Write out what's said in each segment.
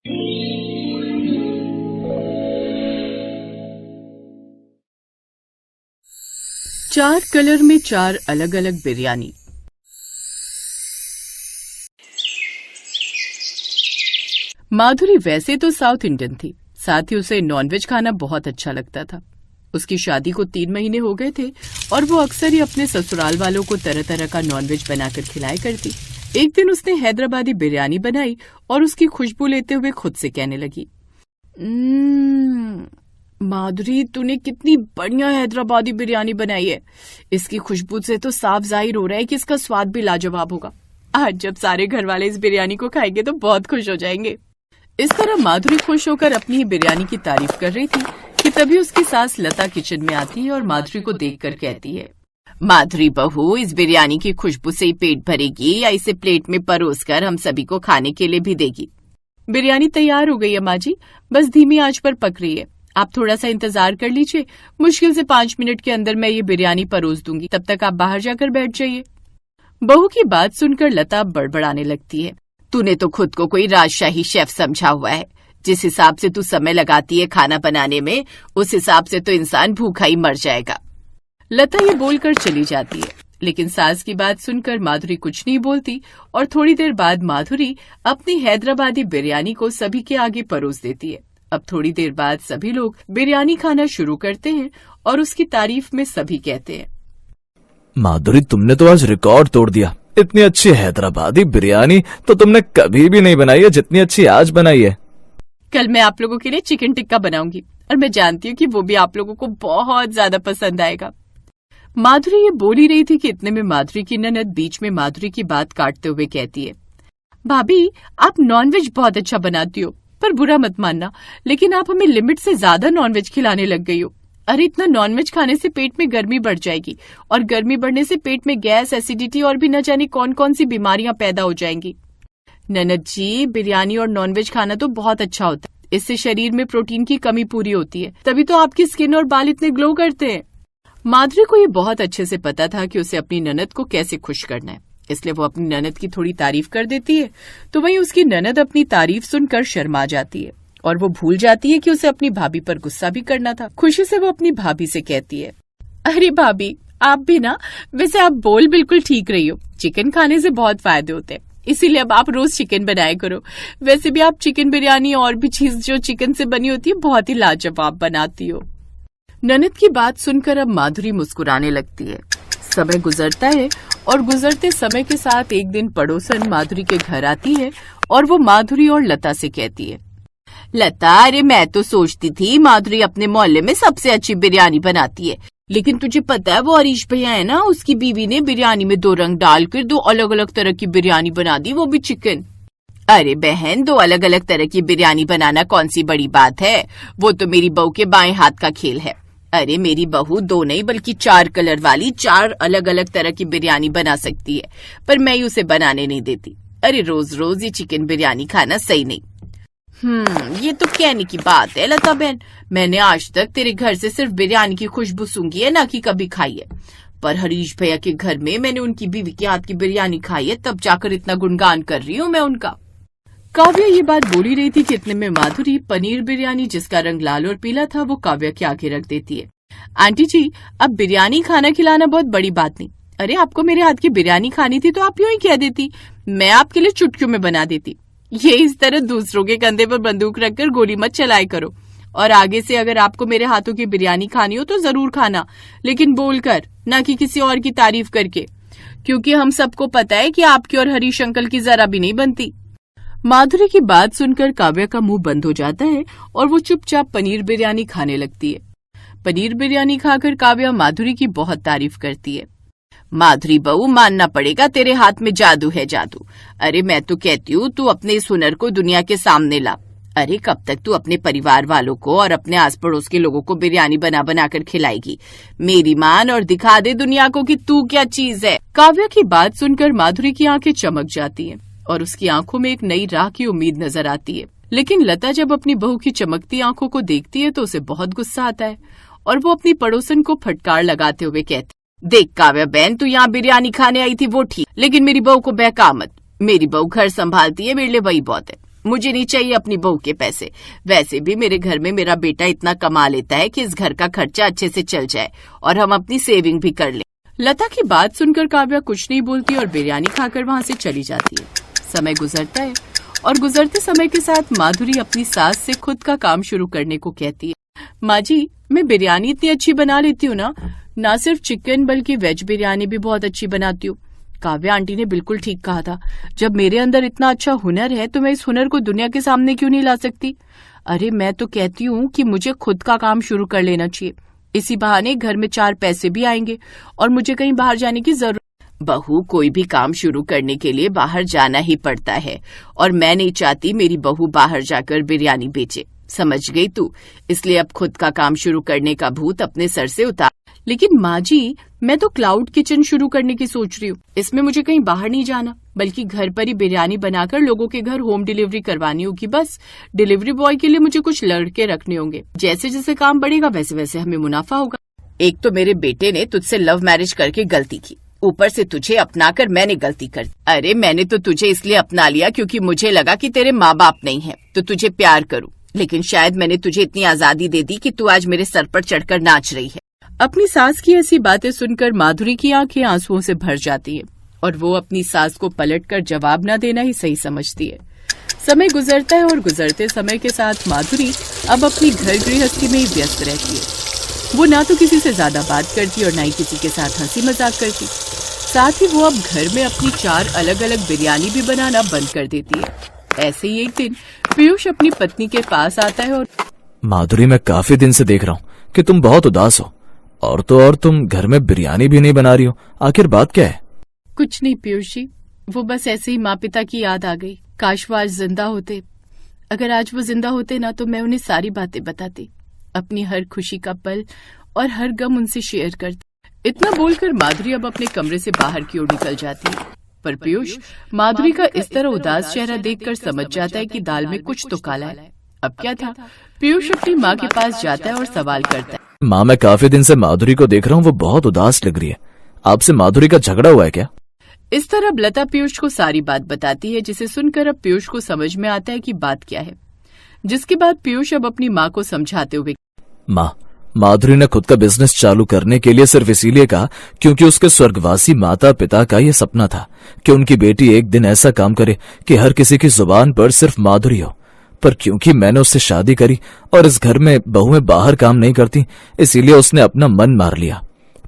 चार कलर में चार अलग अलग बिरयानी। माधुरी वैसे तो साउथ इंडियन थी, साथ ही उसे नॉनवेज खाना बहुत अच्छा लगता था। उसकी शादी को 3 महीने हो गए थे और वो अक्सर ही अपने ससुराल वालों को तरह तरह का नॉनवेज बनाकर खिलाया करती। एक दिन उसने हैदराबादी बिरयानी बनाई और उसकी खुशबू लेते हुए खुद से कहने लगी, माधुरी, तूने कितनी बढ़िया हैदराबादी बिरयानी बनाई है। इसकी खुशबू से तो साफ जाहिर हो रहा है कि इसका स्वाद भी लाजवाब होगा। आज जब सारे घर वाले इस बिरयानी को खाएंगे तो बहुत खुश हो जाएंगे। इस तरह माधुरी खुश होकर अपनी ही बिरयानी की तारीफ कर रही थी कि तभी उसकी सास लता किचन में आती है और माधुरी को देखकर कहती है, माधुरी बहू, इस बिरयानी की खुशबू से ही पेट भरेगी या इसे प्लेट में परोसकर हम सभी को खाने के लिए भी देगी? बिरयानी तैयार हो गई है माँ जी, बस धीमी आंच पर पक रही है। आप थोड़ा सा इंतजार कर लीजिए, मुश्किल से 5 मिनट के अंदर मैं ये बिरयानी परोस दूंगी, तब तक आप बाहर जाकर बैठ जाइए। बहू की बात सुनकर लता बड़बड़ाने लगती है, तूने तो खुद को कोई राजशाही शेफ समझा हुआ है। जिस हिसाब से तू समय लगाती है खाना बनाने में, उस हिसाब से तो इंसान भूखा ही मर जाएगा। लता ये बोलकर चली जाती है, लेकिन सास की बात सुनकर माधुरी कुछ नहीं बोलती और थोड़ी देर बाद माधुरी अपनी हैदराबादी बिरयानी को सभी के आगे परोस देती है। अब थोड़ी देर बाद सभी लोग बिरयानी खाना शुरू करते हैं और उसकी तारीफ में सभी कहते हैं, माधुरी, तुमने तो आज रिकॉर्ड तोड़ दिया। इतनी अच्छी हैदराबादी बिरयानी तो तुमने कभी भी नहीं बनाई है जितनी अच्छी आज बनाई है। कल मैं आप लोगों के लिए चिकन टिक्का बनाऊंगी और मैं जानती हूँ कि वो भी आप लोगों को बहुत ज्यादा पसंद आएगा। माधुरी ये बोल ही रही थी कि इतने में माधुरी की ननद बीच में माधुरी की बात काटते हुए कहती है, भाभी, आप नॉनवेज बहुत अच्छा बनाती हो, पर बुरा मत मानना, लेकिन आप हमें लिमिट से ज्यादा नॉनवेज खिलाने लग गई हो। अरे, इतना नॉनवेज खाने से पेट में गर्मी बढ़ जाएगी और गर्मी बढ़ने से पेट में गैस, एसिडिटी और भी न जाने कौन कौन सी बीमारियां पैदा हो जाएंगी। ननद जी, बिरयानी और नॉनवेज खाना तो बहुत अच्छा होता है, इससे शरीर में प्रोटीन की कमी पूरी होती है, तभी तो आपकी स्किन और बाल इतने ग्लो करते हैं। माधुरी को ये बहुत अच्छे से पता था कि उसे अपनी ननद को कैसे खुश करना है, इसलिए वो अपनी ननद की थोड़ी तारीफ कर देती है, तो वहीं उसकी ननद अपनी तारीफ सुनकर शर्मा जाती है और वो भूल जाती है कि उसे अपनी भाभी पर गुस्सा भी करना था। खुशी से वो अपनी भाभी से कहती है, अरे भाभी, आप भी ना, वैसे आप बोल बिल्कुल ठीक रही हो, चिकन खाने से बहुत फायदे होते हैं, इसीलिए अब आप रोज चिकन बनाया करो। वैसे भी आप चिकन बिरयानी और भी चीज जो चिकन से बनी होती है बहुत ही लाजवाब बनाती हो। ननद की बात सुनकर अब माधुरी मुस्कुराने लगती है। समय गुजरता है और गुजरते समय के साथ एक दिन पड़ोसन माधुरी के घर आती है और वो माधुरी और लता से कहती है, लता, अरे मैं तो सोचती थी माधुरी अपने मोहल्ले में सबसे अच्छी बिरयानी बनाती है, लेकिन तुझे पता है वो हरीश भैया है ना, उसकी बीवी ने बिरयानी में 2 रंग डालकर 2 अलग अलग तरह की बिरयानी बना दी, वो भी चिकन। अरे बहन, 2 अलग अलग तरह की बिरयानी बनाना कौन सी बड़ी बात है, वो तो मेरी बहू के बाएं हाथ का खेल है। अरे मेरी बहू 2 नहीं बल्कि 4 कलर वाली 4 अलग अलग तरह की बिरयानी बना सकती है, पर मैं ही उसे बनाने नहीं देती। अरे रोज रोज ये चिकन बिरयानी खाना सही नहीं। ये तो कहने की बात है लता बहन, मैंने आज तक तेरे घर से सिर्फ बिरयानी की खुशबू सूंघी है, ना कि कभी खाई है, पर हरीश भैया के घर में मैंने उनकी बीवी के हाथ की बिरयानी खाई है, तब जाकर इतना गुणगान कर रही हूँ मैं उनका। काव्या ये बात बोली रही थी कि इतने में माधुरी पनीर बिरयानी जिसका रंग लाल और पीला था वो काव्या के आगे रख देती है। आंटी जी, अब बिरयानी खाना खिलाना बहुत बड़ी बात नहीं। अरे आपको मेरे हाथ की बिरयानी खानी थी तो आप यूं ही कह देती, मैं आपके लिए चुटकियों में बना देती। ये इस तरह दूसरों के कंधे पर बंदूक रखकर गोली मत चलाए करो, और आगे से अगर आपको मेरे हाथों की बिरयानी खानी हो तो जरूर खाना, लेकिन बोलकर, ना कि किसी और की तारीफ करके, क्योंकि हम सबको पता है कि आपकी और हरीश अंकल की जरा भी नहीं बनती। माधुरी की बात सुनकर काव्या का मुंह बंद हो जाता है और वो चुपचाप पनीर बिरयानी खाने लगती है। पनीर बिरयानी खाकर काव्या माधुरी की बहुत तारीफ करती है। माधुरी बहू, मानना पड़ेगा तेरे हाथ में जादू है, जादू। अरे मैं तो कहती हूँ तू अपने इस हुनर को दुनिया के सामने ला। अरे कब तक तू अपने परिवार वालों को और अपने आस पड़ोस के लोगों को बिरयानी बना बना कर खिलाएगी? मेरी मान और दिखा दे दुनिया को कि तू क्या चीज है। काव्या की बात सुनकर माधुरी की आंखें चमक जाती हैं और उसकी आंखों में एक नई राह की उम्मीद नजर आती है। लेकिन लता जब अपनी बहू की चमकती आंखों को देखती है तो उसे बहुत गुस्सा आता है और वो अपनी पड़ोसन को फटकार लगाते हुए कहती, देख काव्या बहन, तू यहाँ बिरयानी खाने आई थी वो ठीक, लेकिन मेरी बहू को बहका मत। मेरी बहू घर संभालती है, मेरे लिए वही बहुत है। मुझे नहीं चाहिए अपनी बहू के पैसे। वैसे भी मेरे घर में मेरा बेटा इतना कमा लेता है कि इस घर का खर्चा अच्छे से चल जाए और हम अपनी सेविंग भी कर लें। लता की बात सुनकर काव्या कुछ नहीं बोलती और बिरयानी खाकर वहाँ से चली जाती है। समय गुजरता है और गुजरते समय के साथ माधुरी अपनी सास से खुद का काम शुरू करने को कहती है। माँ जी, मैं बिरयानी इतनी अच्छी बना लेती हूँ ना सिर्फ चिकन बल्कि वेज बिरयानी भी बहुत अच्छी बनाती हूँ। काव्या आंटी ने बिल्कुल ठीक कहा था। जब मेरे अंदर इतना अच्छा हुनर है तो मैं इस हुनर को दुनिया के सामने क्यों नहीं ला सकती? अरे मैं तो कहती हूँ कि मुझे खुद का काम शुरू कर लेना चाहिए। इसी बहाने घर में 4 पैसे भी आएंगे और मुझे कहीं बाहर जाने की जरूरत। बहू कोई भी काम शुरू करने के लिए बाहर जाना ही पड़ता है और मैं नहीं चाहती मेरी बहू बाहर जाकर बिरयानी बेचे। समझ गई तू? इसलिए अब खुद का काम शुरू करने का भूत अपने सर से उतार। लेकिन माँ जी, मैं तो क्लाउड किचन शुरू करने की सोच रही हूँ। इसमें मुझे कहीं बाहर नहीं जाना बल्कि घर पर ही बिरयानी बनाकर लोगों के घर होम डिलीवरी करवानी होगी। बस डिलीवरी बॉय के लिए मुझे कुछ लड़के रखने होंगे। जैसे जैसे काम बढ़ेगा वैसे वैसे हमें मुनाफा होगा। एक तो मेरे बेटे ने तुझसे लव मैरिज करके गलती की, ऊपर से तुझे अपनाकर मैंने गलती कर दी। अरे मैंने तो तुझे इसलिए अपना लिया क्योंकि मुझे लगा कि तेरे माँ बाप नहीं है तो तुझे प्यार करूँ, लेकिन शायद मैंने तुझे इतनी आजादी दे दी कि तू आज मेरे सर पर चढ़कर नाच रही है। अपनी सास की ऐसी बातें सुनकर माधुरी की आंखें आंसुओं से भर जाती है और वो अपनी सास को पलटकर जवाब न देना ही सही समझती है। समय गुजरता है और गुजरते समय के साथ माधुरी अब अपनी घर गृहस्थी में ही व्यस्त रहती है। वो ना तो किसी से ज्यादा बात करती और ना ही किसी के साथ हंसी मजाक करती। साथ ही वो अब घर में अपनी 4 अलग अलग बिरयानी भी बनाना बंद कर देती है। ऐसे ही एक दिन पीयूष अपनी पत्नी के पास आता है और माधुरी, मैं काफी दिन से देख रहा हूँ कि तुम बहुत उदास हो और तो और तुम घर में बिरयानी भी नहीं बना रही हो। आखिर बात क्या है? कुछ नहीं पीयूष जी, वो बस ऐसे ही माँ पिता की याद आ गई। काश वो आज जिंदा होते। अगर आज वो जिंदा होते ना तो मैं उन्हें सारी बातें बताती, अपनी हर खुशी का पल और हर गम उनसे शेयर करती। इतना बोलकर माधुरी अब अपने कमरे से बाहर की ओर निकल जाती है, पर पीयूष माधुरी का इस तरह उदास चेहरा देखकर समझ जाता है कि दाल में कुछ तो काला है। अब क्या था? पीयूष अपनी माँ के पास जाता है और सवाल करता है, माँ, मैं काफी दिन से माधुरी को देख रहा हूँ, वो बहुत उदास लग रही है। आपसे माधुरी का झगड़ा हुआ है क्या? इस तरह लता पीयूष को सारी बात बताती है, जिसे सुनकर अब पीयूष को समझ में आता है कि बात क्या है। जिसके बाद पीयूष अब अपनी माँ को समझाते हुए, माँ, माधुरी ने खुद का बिजनेस चालू करने के लिए सिर्फ इसीलिए कहा क्योंकि उसके स्वर्गवासी माता पिता का यह सपना था कि उनकी बेटी एक दिन ऐसा काम करे कि हर किसी की जुबान पर सिर्फ माधुरी हो। पर क्योंकि मैंने उससे शादी करी और इस घर में बहुएं बाहर काम नहीं करती, इसीलिए उसने अपना मन मार लिया।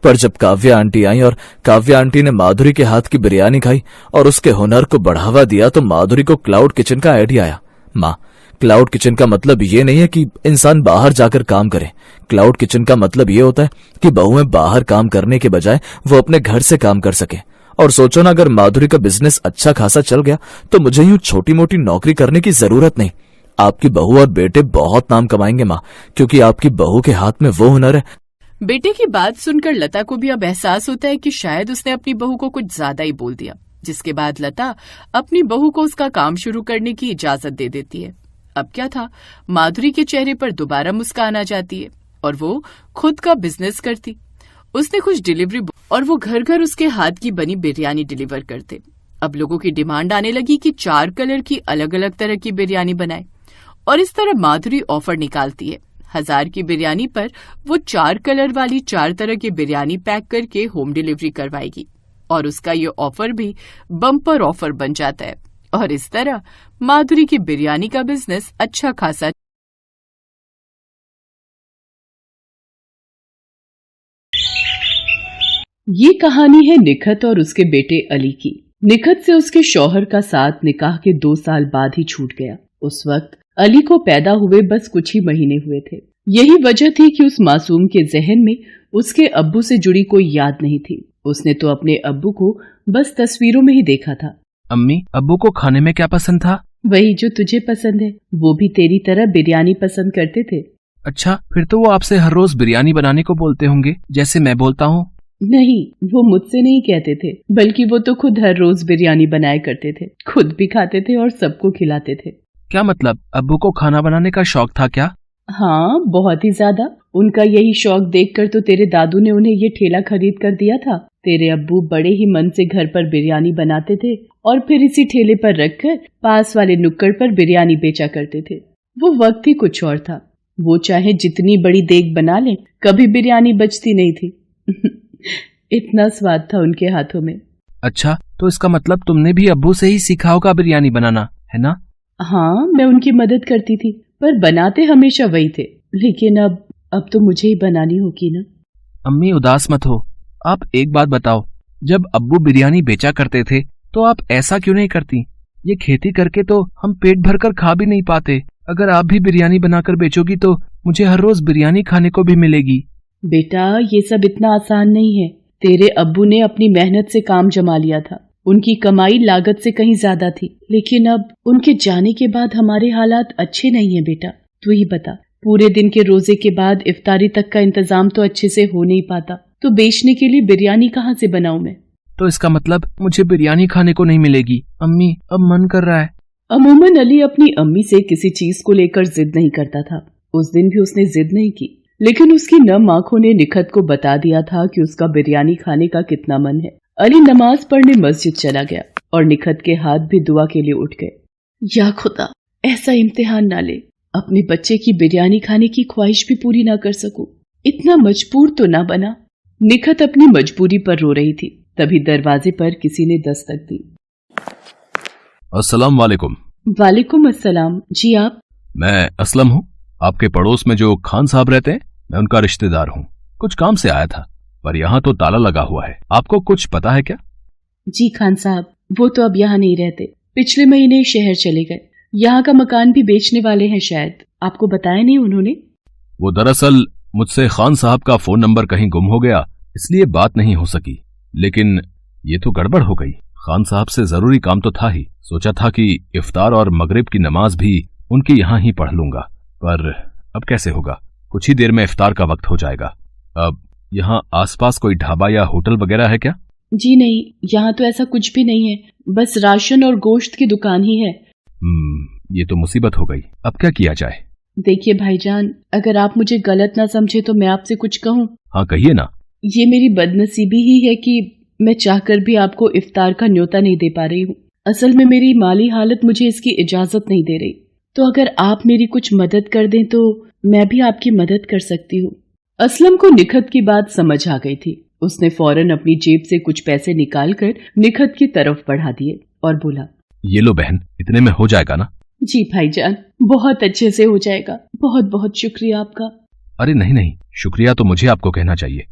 पर जब काव्या आंटी आई और काव्या आंटी ने माधुरी के हाथ की बिरयानी खाई और उसके हुनर को बढ़ावा दिया तो माधुरी को क्लाउड किचन का आइडिया आया। माँ, क्लाउड किचन का मतलब ये नहीं है कि इंसान बाहर जाकर काम करे। क्लाउड किचन का मतलब ये होता है कि बहुएं बाहर काम करने के बजाय वो अपने घर से काम कर सके। और सोचो ना, अगर माधुरी का बिजनेस अच्छा खासा चल गया तो मुझे यूं छोटी मोटी नौकरी करने की जरूरत नहीं। आपकी बहू और बेटे बहुत नाम कमाएंगे माँ, क्योंकि आपकी बहू के हाथ में वो हुनर है। बेटे की बात सुनकर लता को भी अब एहसास होता है कि शायद उसने अपनी बहू को कुछ ज्यादा ही बोल दिया, जिसके बाद लता अपनी बहू को उसका काम शुरू करने की इजाजत दे देती है। अब क्या था? माधुरी के चेहरे पर दोबारा मुस्कान आ जाती है और वो खुद का बिजनेस करती। उसने कुछ डिलीवरी और वो घर घर उसके हाथ की बनी बिरयानी डिलीवर करते। अब लोगों की डिमांड आने लगी कि 4 कलर की अलग अलग तरह की बिरयानी बनाए और इस तरह माधुरी ऑफर निकालती है। 1000 की बिरयानी पर वो 4 कलर वाली 4 तरह की बिरयानी पैक करके होम डिलीवरी करवाएगी और उसका ये ऑफर भी बम्पर ऑफर बन जाता है और इस तरह माधुरी की बिरयानी का बिजनेस अच्छा खासा। ये कहानी है निखत और उसके बेटे अली की। निखत से उसके शौहर का साथ निकाह के 2 साल बाद ही छूट गया। उस वक्त अली को पैदा हुए बस कुछ ही महीने हुए थे। यही वजह थी कि उस मासूम के जहन में उसके अब्बू से जुड़ी कोई याद नहीं थी। उसने तो अपने अब्बू को बस तस्वीरों में ही देखा था। अम्मी, अब्बू को खाने में क्या पसंद था? वही जो तुझे पसंद है। वो भी तेरी तरह बिरयानी पसंद करते थे। अच्छा, फिर तो वो आपसे हर रोज बिरयानी बनाने को बोलते होंगे जैसे मैं बोलता हूँ। नहीं, वो मुझसे नहीं कहते थे, बल्कि वो तो खुद हर रोज बिरयानी बनाया करते थे। खुद भी खाते थे और सबको खिलाते थे। क्या मतलब, अब्बू को खाना बनाने का शौक था क्या? हाँ, बहुत ही ज्यादा। उनका यही शौक देखकर तो तेरे दादू ने उन्हें ये ठेला खरीद कर दिया था। तेरे अब्बू बड़े ही मन से घर पर बिरयानी बनाते थे और फिर इसी ठेले पर रखकर पास वाले नुक्कड़ पर बिरयानी बेचा करते थे। वो वक्त ही कुछ और था। वो चाहे जितनी बड़ी देग बना ले, कभी बिरयानी बचती नहीं थी। इतना स्वाद था उनके हाथों में। अच्छा, तो इसका मतलब तुमने भी अब्बू से ही सीखा होगा बिरयानी बनाना, है ना? हाँ, मैं उनकी मदद करती थी, पर बनाते हमेशा वही थे। लेकिन अब तो मुझे ही बनानी होगी ना। अम्मी उदास मत हो। आप एक बात बताओ, जब अब्बू बिरयानी बेचा करते थे तो आप ऐसा क्यों नहीं करती? ये खेती करके तो हम पेट भरकर खा भी नहीं पाते। अगर आप भी बिरयानी बनाकर बेचोगी तो मुझे हर रोज बिरयानी खाने को भी मिलेगी। बेटा, ये सब इतना आसान नहीं है। तेरे अब्बू ने अपनी मेहनत से काम जमा लिया था। उनकी कमाई लागत से कहीं ज्यादा थी। लेकिन अब उनके जाने के बाद हमारे हालात अच्छे नहीं है बेटा। तू ही बता, पूरे दिन के रोजे के बाद इफ्तारी तक का इंतजाम तो अच्छे से हो नहीं पाता, तो बेचने के लिए बिरयानी कहाँ से बनाऊं मैं? तो इसका मतलब मुझे बिरयानी खाने को नहीं मिलेगी। अम्मी, अब मन कर रहा है। अमूमन अली अपनी अम्मी से किसी चीज को लेकर जिद नहीं करता था। उस दिन भी उसने जिद नहीं की, लेकिन उसकी नम आंखों ने निखत को बता दिया था कि उसका बिरयानी खाने का कितना मन है। अली नमाज पढ़ने मस्जिद चला गया और निखत के हाथ भी दुआ के लिए उठ गए। या खुदा, ऐसा इम्तिहान ना ले, अपने बच्चे की बिरयानी खाने की ख्वाहिश भी पूरी ना कर सकूं। इतना मजबूर तो ना बना। निखत अपनी मजबूरी पर रो रही थी, तभी दरवाजे पर किसी ने दस्तक दी। अस्सलाम वालेकुम। वालेकुम अस्सलाम। जी आप? मैं असलम हूँ। आपके पड़ोस में जो खान साहब रहते हैं, मैं उनका रिश्तेदार हूँ। कुछ काम से आया था, पर यहाँ तो ताला लगा हुआ है। आपको कुछ पता है क्या? जी खान साहब, वो तो अब यहाँ नहीं रहते। पिछले महीने शहर चले गए। यहाँ का मकान भी बेचने वाले हैं शायद। आपको बताया नहीं उन्होंने? वो दरअसल मुझसे खान साहब का फोन नंबर कहीं गुम हो गया, इसलिए बात नहीं हो सकी। लेकिन ये तो गड़बड़ हो गई। खान साहब से जरूरी काम तो था ही। सोचा था कि इफ्तार और मगरिब की नमाज भी उनके यहाँ ही पढ़ लूंगा, पर अब कैसे होगा? कुछ ही देर में इफ्तार का वक्त हो जाएगा। अब यहाँ आसपास कोई ढाबा या होटल वगैरह है क्या? जी नहीं, यहाँ तो ऐसा कुछ भी नहीं है। बस राशन और गोश्त की दुकान ही है। ये तो मुसीबत हो गई। अब क्या किया जाए? देखिए भाईजान, अगर आप मुझे गलत ना समझे तो मैं आपसे कुछ कहूँ। हाँ, कहिए ना। ये मेरी बदनसीबी ही है कि मैं चाहकर भी आपको इफ्तार का न्योता नहीं दे पा रही हूँ। असल में मेरी माली हालत मुझे इसकी इजाजत नहीं दे रही। तो अगर आप मेरी कुछ मदद कर दें तो मैं भी आपकी मदद कर सकती हूँ। असलम को निखत की बात समझ आ गई थी। उसने फौरन अपनी जेब से कुछ पैसे निकालकर निखत की तरफ बढ़ा दिए और बोला, ये लो बहन, इतने में हो जाएगा ना? जी भाईजान, बहुत अच्छे से हो जाएगा। बहुत बहुत शुक्रिया आपका। अरे नहीं नहीं, शुक्रिया तो मुझे आपको कहना चाहिए।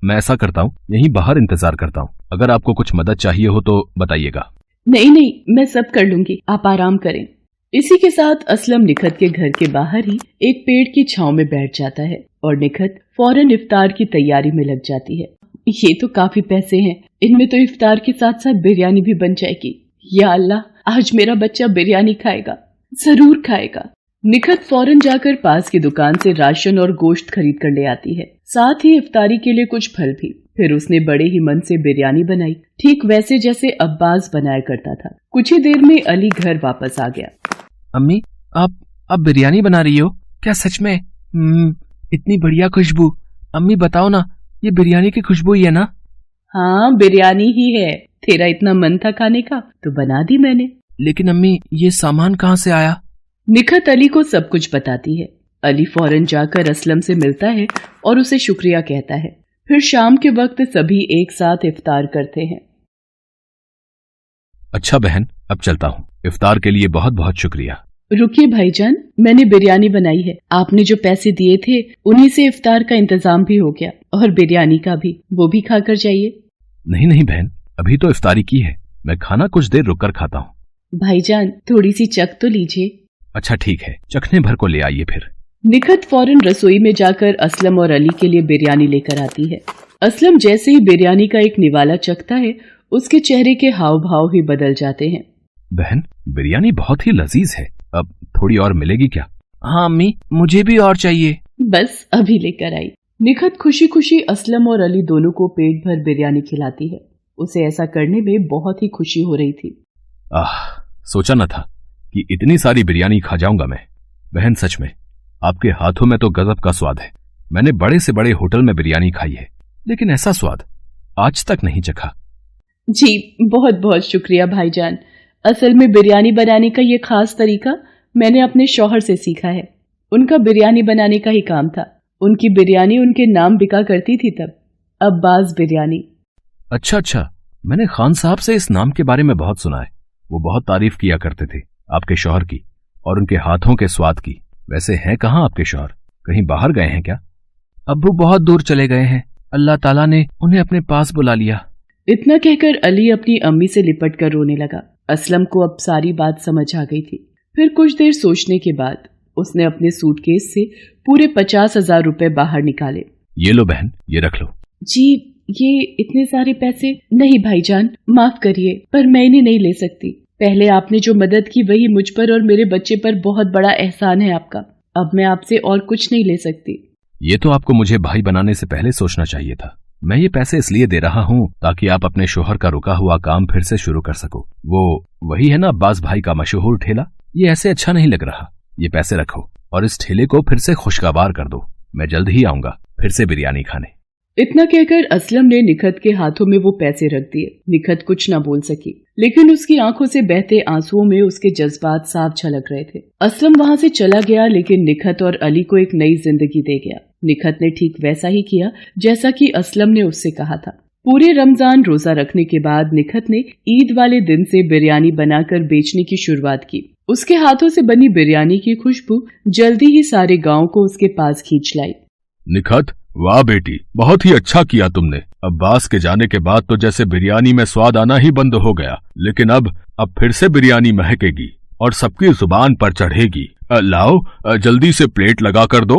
मैं ऐसा करता हूँ, यहीं बाहर इंतजार करता हूँ। अगर आपको कुछ मदद चाहिए हो तो बताइएगा। नहीं नहीं, मैं सब कर लूंगी, आप आराम करें। इसी के साथ असलम निखत के घर के बाहर ही एक पेड़ की छांव में बैठ जाता है और निखत फौरन इफ्तार की तैयारी में लग जाती है। ये तो काफी पैसे हैं, इनमें तो इफ्तार के साथ साथ बिरयानी भी बन जाएगी। या अल्लाह, आज मेरा बच्चा बिरयानी खाएगा, जरूर खाएगा। निखत फौरन जाकर पास की दुकान से राशन और गोश्त खरीद कर ले आती है, साथ ही इफ्तारी के लिए कुछ फल भी। फिर उसने बड़े ही मन से बिरयानी बनाई, ठीक वैसे जैसे अब्बास बनाया करता था। कुछ ही देर में अली घर वापस आ गया। अम्मी, आप बिरयानी बना रही हो क्या सच में? इतनी बढ़िया खुशबू। अम्मी बताओ ना, ये बिरयानी की खुशबू ही है ना? हाँ, बिरयानी ही है। तेरा इतना मन था खाने का तो बना दी मैंने। लेकिन अम्मी, ये सामान कहाँ से आया? निखत अली को सब कुछ बताती है। अली फौरन जाकर असलम से मिलता है और उसे शुक्रिया कहता है। फिर शाम के वक्त सभी एक साथ इफ्तार करते हैं। अच्छा बहन, अब चलता हूँ। इफ्तार के लिए बहुत बहुत शुक्रिया। रुकिए भाईजान, मैंने बिरयानी बनाई है। आपने जो पैसे दिए थे उन्हीं से इफ्तार का इंतजाम भी हो गया और बिरयानी का भी, वो भी खाकर जाइए। नहीं नहीं बहन, अभी तो इफ्तारी की है। मैं खाना कुछ देर रुककर खाता हूँ। भाईजान, थोड़ी सी चख तो लीजिए। अच्छा ठीक है, चखने भर को ले आइए फिर। निखत फौरन रसोई में जाकर असलम और अली के लिए बिरयानी लेकर आती है। असलम जैसे ही बिरयानी का एक निवाला चखता है, उसके चेहरे के हाव भाव ही बदल जाते हैं। बहन, बिरयानी बहुत ही लजीज है। अब थोड़ी और मिलेगी क्या? हाँ अम्मी, मुझे भी और चाहिए। बस अभी लेकर आई। निखत खुशी खुशी असलम और अली दोनों को पेट भर बिरयानी खिलाती है। उसे ऐसा करने में बहुत ही खुशी हो रही थी। सोचा न था कि इतनी सारी बिरयानी खा जाऊंगा मैं। बहन सच में आपके हाथों में तो गजब का स्वाद है। मैंने बड़े से बड़े होटल में बिरयानी खाई है, लेकिन ऐसा स्वाद आज तक नहीं चखा। जी बहुत बहुत शुक्रिया भाईजान। असल में बिरयानी बनाने का ये खास तरीका मैंने अपने शौहर से सीखा है। उनका बिरयानी बनाने का ही काम था। उनकी बिरयानी उनके नाम बिका करती थी तब, अब्बास बिरयानी। अच्छा, मैंने खान साहब से इस नाम के बारे में बहुत सुना है। वो बहुत तारीफ किया करते थे आपके शौहर की और उनके हाथों के स्वाद की। वैसे हैं कहाँ आपके शौहर? कहीं बाहर गए हैं क्या? अब्बू बहुत दूर चले गए हैं, अल्लाह ताला ने उन्हें अपने पास बुला लिया। इतना कहकर अली अपनी अम्मी से लिपट कर रोने लगा। असलम को अब सारी बात समझ आ गई थी। फिर कुछ देर सोचने के बाद उसने अपने सूटकेस से पूरे 50,000 रुपए बाहर निकाले। ये लो बहन, ये रख लो। जी ये इतने सारे पैसे नहीं भाईजान, माफ करिए पर मैं इन्हें नहीं ले सकती। पहले आपने जो मदद की वही मुझ पर और मेरे बच्चे पर बहुत बड़ा एहसान है आपका। अब मैं आपसे और कुछ नहीं ले सकती। ये तो आपको मुझे भाई बनाने से पहले सोचना चाहिए था। मैं ये पैसे इसलिए दे रहा हूँ ताकि आप अपने शोहर का रुका हुआ काम फिर से शुरू कर सको। वो वही है ना अब्बास भाई का मशहूर ठेला। ये ऐसे अच्छा नहीं लग रहा। ये पैसे रखो और इस ठेले को फिर से खुशगवार कर दो। मैं जल्द ही आऊंगा फिर से बिरयानी खाने। इतना कहकर असलम ने निखत के हाथों में वो पैसे रख दिए। निखत कुछ न बोल सकी, लेकिन उसकी आंखों से बहते आंसुओं में उसके जज्बात साफ झलक रहे थे। असलम वहां से चला गया, लेकिन निखत और अली को एक नई जिंदगी दे गया। निखत ने ठीक वैसा ही किया जैसा कि असलम ने उससे कहा था। पूरे रमजान रोजा रखने के बाद निखत ने ईद वाले दिन से बिरयानी बनाकर बेचने की शुरुआत की। उसके हाथों से बनी बिरयानी की खुशबू जल्दी ही सारे गांव को उसके पास खींच लाई। निखत, वाह बेटी, बहुत ही अच्छा किया तुमने। अब्बास के जाने के बाद तो जैसे बिरयानी में स्वाद आना ही बंद हो गया, लेकिन अब फिर से बिरयानी महकेगी और सबकी जुबान पर चढ़ेगी। लाओ जल्दी से प्लेट लगा कर दो।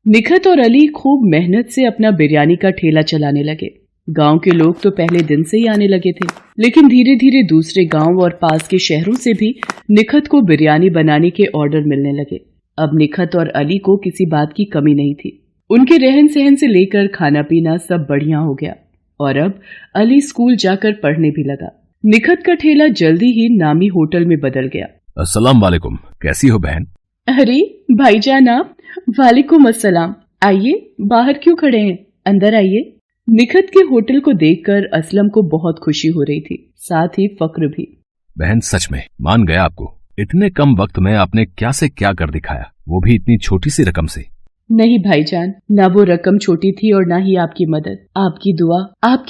निखत और अली खूब मेहनत से अपना बिरयानी का ठेला चलाने लगे। गांव के लोग तो पहले दिन से ही आने लगे थे, लेकिन धीरे धीरे दूसरे गांव और पास के शहरों से भी निखत को बिरयानी बनाने के ऑर्डर मिलने लगे। अब निखत और अली को किसी बात की कमी नहीं थी। उनके रहन सहन से लेकर खाना पीना सब बढ़िया हो गया और अब अली स्कूल जाकर पढ़ने भी लगा। निखत का ठेला जल्दी ही नामी होटल में बदल गया। अस्सलाम वालेकुम, कैसी हो बहन? अरे भाईजान आप? वालेकुम अस्सलाम। आइए, बाहर क्यों खड़े हैं, अंदर आइए। निखत के होटल को देखकर असलम को बहुत खुशी हो रही थी, साथ ही फक्र भी। बहन सच में मान गया आपको। इतने कम वक्त में आपने क्या से क्या कर दिखाया, वो भी इतनी छोटी सी रकम से। नहीं भाईजान, ना वो रकम छोटी थी और ना ही आपकी मदद। आपकी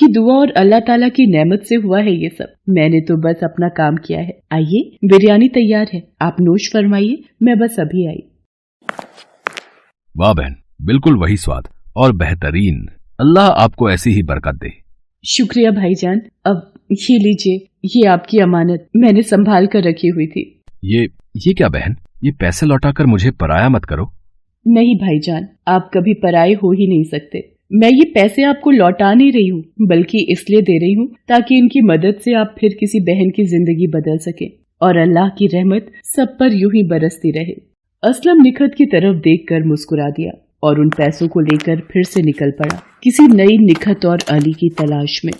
दुआ और अल्लाह ताला की नेमत से हुआ है ये सब। मैंने तो बस अपना काम किया है। आइए, बिरयानी तैयार है, आप नोश फरमाइए, मैं बस अभी आई। वाह बहन, बिल्कुल वही स्वाद और बेहतरीन। अल्लाह आपको ऐसी ही बरकत दे। शुक्रिया भाईजान। अब ये लीजिए, ये आपकी अमानत मैंने संभाल कर रखी हुई थी। ये क्या बहन, ये पैसे लौटाकर मुझे पराया मत करो। नहीं भाईजान, आप कभी पराये हो ही नहीं सकते। मैं ये पैसे आपको लौटा नहीं रही हूँ, बल्कि इसलिए दे रही हूँ ताकि इनकी मदद से आप फिर किसी बहन की जिंदगी बदल सके और अल्लाह की रहमत सब पर यूं ही बरसती रहे। असलम निखत की तरफ देखकर मुस्कुरा दिया और उन पैसों को लेकर फिर से निकल पड़ा किसी नई निखत और अली की तलाश में।